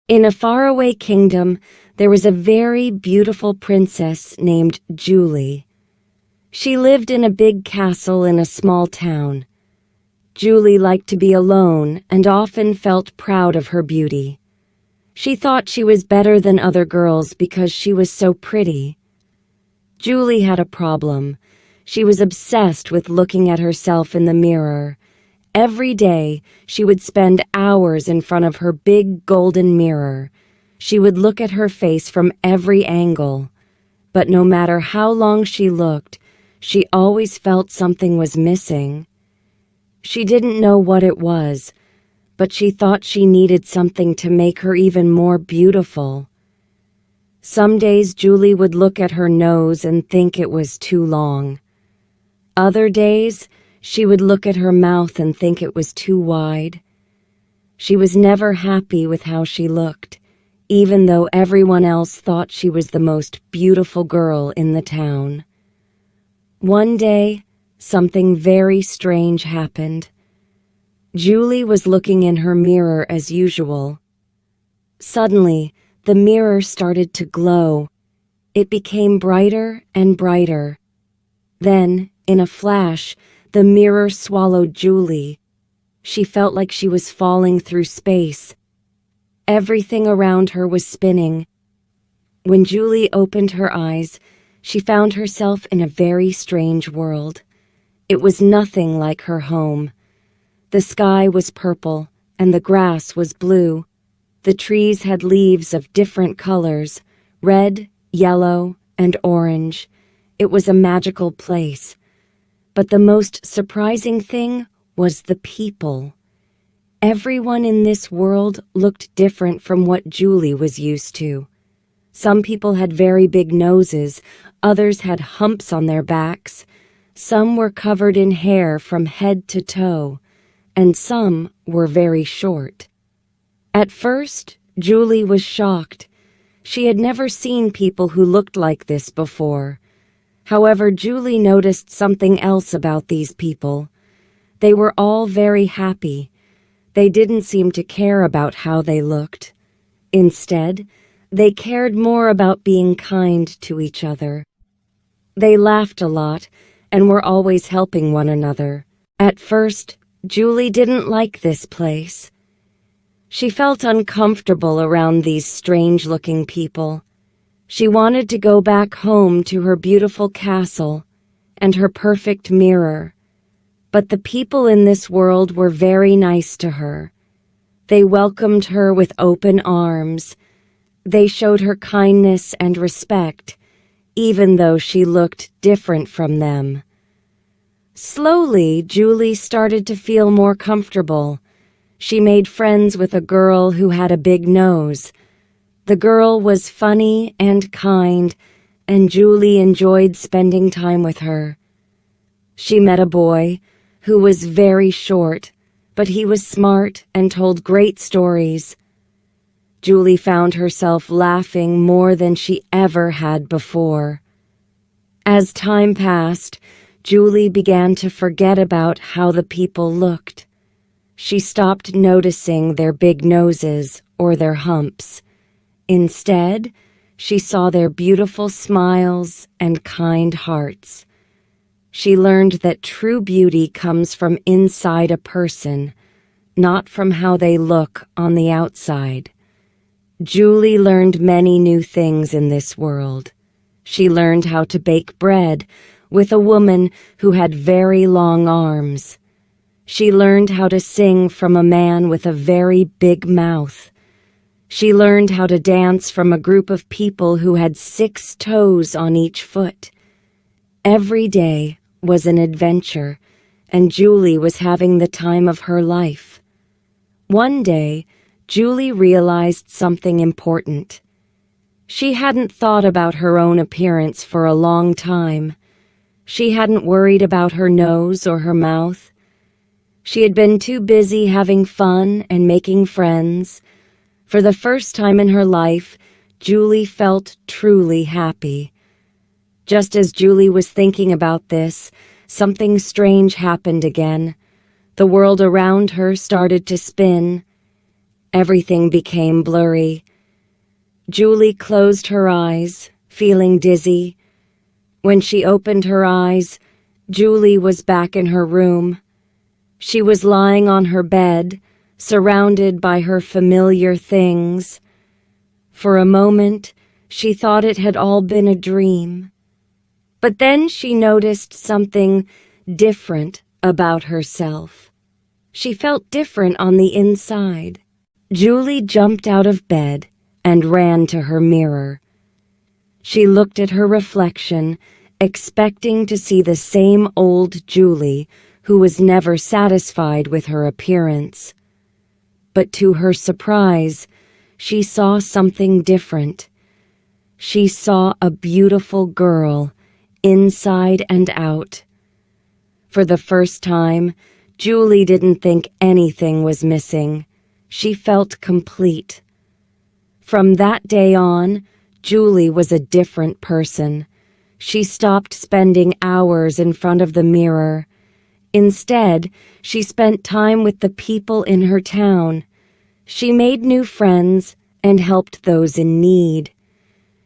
In a faraway kingdom, there was a very beautiful princess named Julie. She lived in a big castle in a small town. Julie liked to be alone and often felt proud of her beauty. She thought she was better than other girls because she was so pretty. Julie had a problem. She was obsessed with looking at herself in the mirror. Every day, she would spend hours in front of her big golden mirror. She would look at her face from every angle. But no matter how long she looked, she always felt something was missing. She didn't know what it was, but she thought she needed something to make her even more beautiful. Some days Julie would look at her nose and think it was too long. Other days, she would look at her mouth and think it was too wide. She was never happy with how she looked, even though everyone else thought she was the most beautiful girl in the town. One day, something very strange happened. Julie was looking in her mirror as usual. Suddenly, the mirror started to glow. It became brighter and brighter. Then, in a flash, the mirror swallowed Julie. She felt like she was falling through space. Everything around her was spinning. When Julie opened her eyes, she found herself in a very strange world. It was nothing like her home. The sky was purple, and the grass was blue. The trees had leaves of different colors, red, yellow, and orange. It was a magical place. But the most surprising thing was the people. Everyone in this world looked different from what Julie was used to. Some people had very big noses, others had humps on their backs. Some were covered in hair from head to toe, and some were very short. At first, Julie was shocked. She had never seen people who looked like this before. However, Julie noticed something else about these people. They were all very happy. They didn't seem to care about how they looked. Instead, they cared more about being kind to each other. They laughed a lot and were always helping one another. At first, Julie didn't like this place. She felt uncomfortable around these strange-looking people. She wanted to go back home to her beautiful castle and her perfect mirror. But the people in this world were very nice to her. They welcomed her with open arms. They showed her kindness and respect, even though she looked different from them. Slowly, Julie started to feel more comfortable. She made friends with a girl who had a big nose. The girl was funny and kind, and Julie enjoyed spending time with her. She met a boy who was very short, but he was smart and told great stories. Julie found herself laughing more than she ever had before. As time passed, Julie began to forget about how the people looked. She stopped noticing their big noses or their humps. Instead, she saw their beautiful smiles and kind hearts. She learned that true beauty comes from inside a person, not from how they look on the outside. Julie learned many new things in this world. She learned how to bake bread with a woman who had very long arms. She learned how to sing from a man with a very big mouth. She learned how to dance from a group of people who had 6 toes on each foot. Every day was an adventure, and Julie was having the time of her life. One day, Julie realized something important. She hadn't thought about her own appearance for a long time. She hadn't worried about her nose or her mouth. She had been too busy having fun and making friends. For the first time in her life, Julie felt truly happy. Just as Julie was thinking about this, something strange happened again. The world around her started to spin. Everything became blurry. Julie closed her eyes, feeling dizzy. When she opened her eyes, Julie was back in her room. She was lying on her bed, surrounded by her familiar things. For a moment, she thought it had all been a dream. But then she noticed something different about herself. She felt different on the inside. Julie jumped out of bed and ran to her mirror. She looked at her reflection, expecting to see the same old Julie who was never satisfied with her appearance. But to her surprise, she saw something different. She saw a beautiful girl, inside and out. For the first time, Julie didn't think anything was missing. She felt complete. From that day on, Julie was a different person. She stopped spending hours in front of the mirror. Instead, she spent time with the people in her town. She made new friends and helped those in need.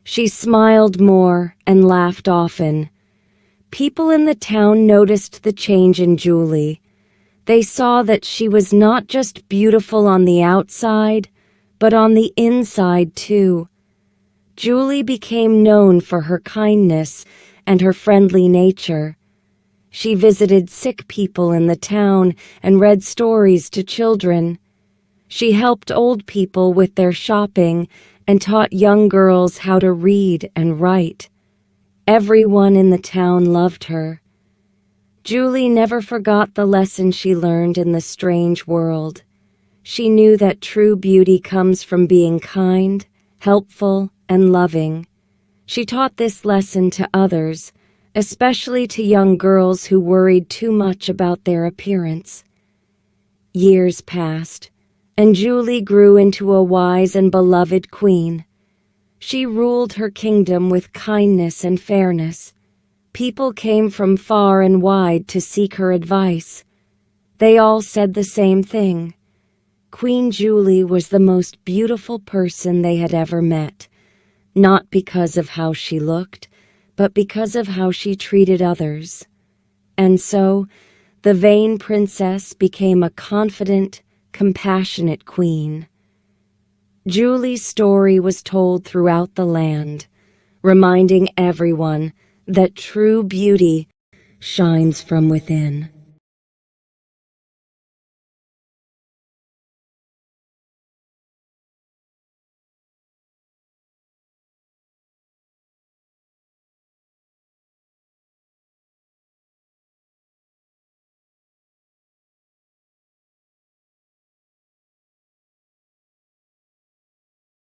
She smiled more and laughed often. People in the town noticed the change in Julie. They saw that she was not just beautiful on the outside, but on the inside too. Julie became known for her kindness and her friendly nature. She visited sick people in the town and read stories to children. She helped old people with their shopping and taught young girls how to read and write. Everyone in the town loved her. Julie never forgot the lesson she learned in the strange world. She knew that true beauty comes from being kind, helpful, and loving. She taught this lesson to others, especially to young girls who worried too much about their appearance. Years passed, and Julie grew into a wise and beloved queen. She ruled her kingdom with kindness and fairness. People came from far and wide to seek her advice. They all said the same thing. Queen Julie was the most beautiful person they had ever met, not because of how she looked, but because of how she treated others. And so, the vain princess became a confident, compassionate queen. Julie's story was told throughout the land, reminding everyone that true beauty shines from within.